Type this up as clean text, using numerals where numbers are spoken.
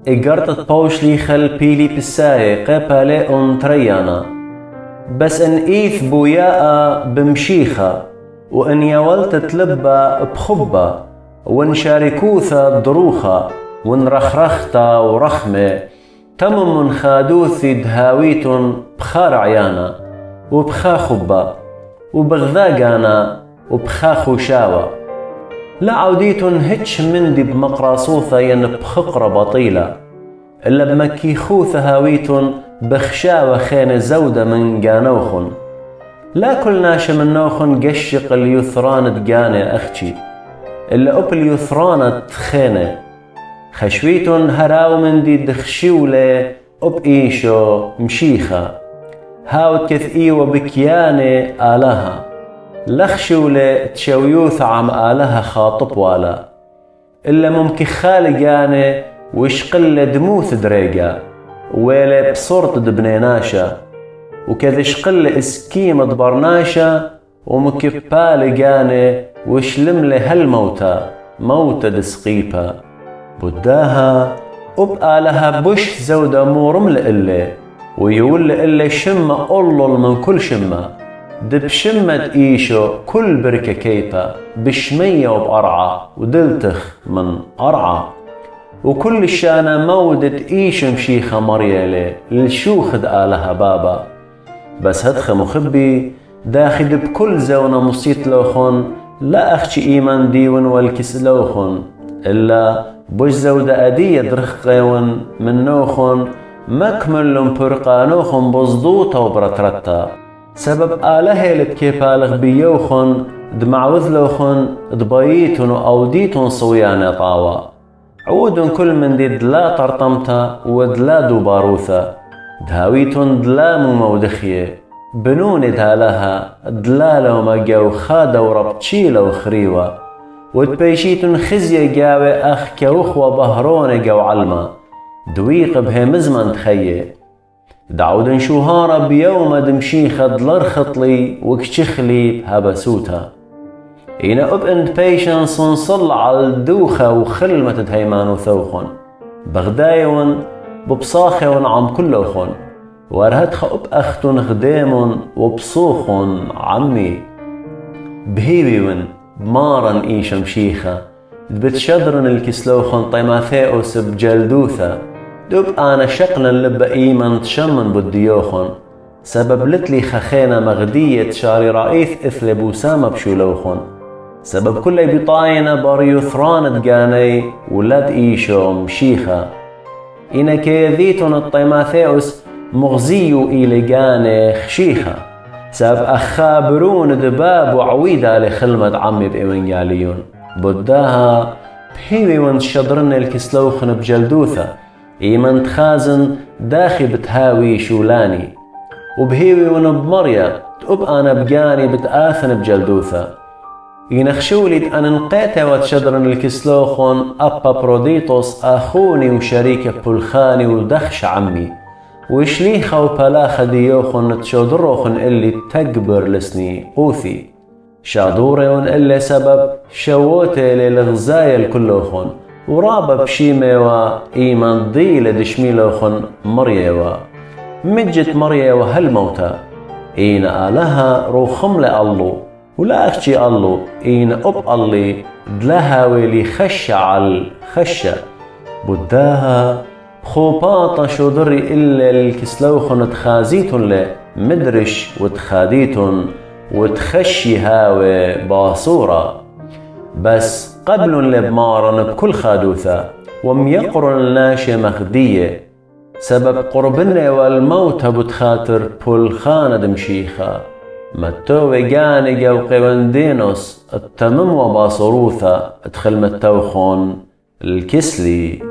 إجرت بوشلي خل بيلي بساي قبالي أن تريانا بس إن إيث بوياء بمشيخة وإن يولت تلبى بخبة وإن شاركوثا ضروخة وإن رخرختا ورخمة تم من خادوثي دهاويت بخار عيانا وبخا خبة وبغذاقانا وبخا خوشاوة لا عوديت هتش مندي بمقراصوثة ين بخقرة بطيلة إلا بمكي خوث هاويت بخشاوة خين زودة من قانوخن لا كل ناش من نوخن قشق اليثران تقاني أختي إلا أب اليثران تخيني خشويت هراو من دي دخشيولة أب إيشو مشيخة هاو كثئي وبكياني آلها لخشولة تشويوث عم آلها خاطب والا إلا ممكن خالقاني وشقل دموث دريقة ويلا بصورت دبنيناشا وكذا شقل اسكيم دبرناشا ومكبالقاني وشلملي هالموتى موتى دسقيبا بداها وبقالها بش زودة مورمل إلي ويقول إلي شمة أولل من كل شمة دب شمة إيشو كل بركة كيبا بشمية وبقرعة ودلتخ من قرعة وكل الشانة مودة إيش مشيخة مريالي للشوخد آلها بابا بس هدخ مخبي داخد بكل زونة مصيت لوخن لا أخشي إيمان ديون والكس لوخن إلا بوش زودة أدية درخقون من نوخن مكمل برقانوخن بصدوطة وبرترتا سبب آلهي لتكيبالغ بيوخن دمعوذ لوخن دبايتن وأوديتن صويانة طاوة عود كل من دي دلا طرطمتا ودلا دوباروثا دهاويتن دلا مودخية بنون دهالها دلا لو مجاو خادة وربتشيلة وخريوة ودبيشيتن خزية جاوة أخ كوخوة بهرون جو علما دويق بهمزمن تخيه دعودن شوهارة بيوم دمشيخة دلرخطلي وكشخلي هبسوتها إينا أب إند بيشنس نصل على الدوخة وخلمة تهيمان وثوخن بغدايون ببصاخون عم كلوخن وارهدخ أب أختن خديمون وبصوخن عمي بهيبيون بمارن إيش مشيخة بتشدرن الكسلوخن طيماثيوس بجلدوثة دوب أنا شقنا لبا إيمان تشمن بديوخن سبب لتلي خخينا مغدية شاري رئيث إثل بوسامة بشولوخن سبب كل بطاينة باريوثران تقاني ولاد إيشو مشيخة إنا كيذيتون الطيماثيوس مغزيو إلي قاني خشيخة سبب أخابرون دباب وعويدة لخلمة عمي بإيمانياليون بداها بحيوي وانتشدرن الكسلوخن بجلدوثة إيمان تخازن داخي بتهاوي شولاني وبهيوي ونبمريا تقب أنا بقاني بتآثن بجلدوثة ينخشولي أن نقيته وتشدرن الكسلوخن أبا بروديتوس أخوني وشريك بلخاني ودخش عمي وشليخة وبلاخة ديوخن تشودروخن اللي تكبر لسني قوثي شادوريون اللي سبب شووتي للغزايا الكلوخن ورابا بشيميوا إيمان ضيلة دشميلوخن مريوا مجت مريوا هالموتى إين آلها روخم لألو ولا أخشي ألو إين أب ألي دلها ويلي خشة على خشة بداها خوباطة شودري إلا الكسلوخن تخازيتن له مدرش وتخاديتن وتخشي هاوي باصورة بس قبل لبمارن بكل خادوثة وميقرن الناشي مخدية سبب قربنا والموت بتخاطر بولخانة دمشيخة متوي قانقة وقواندينوس التمم وباصروثة ادخل متوخون الكسلي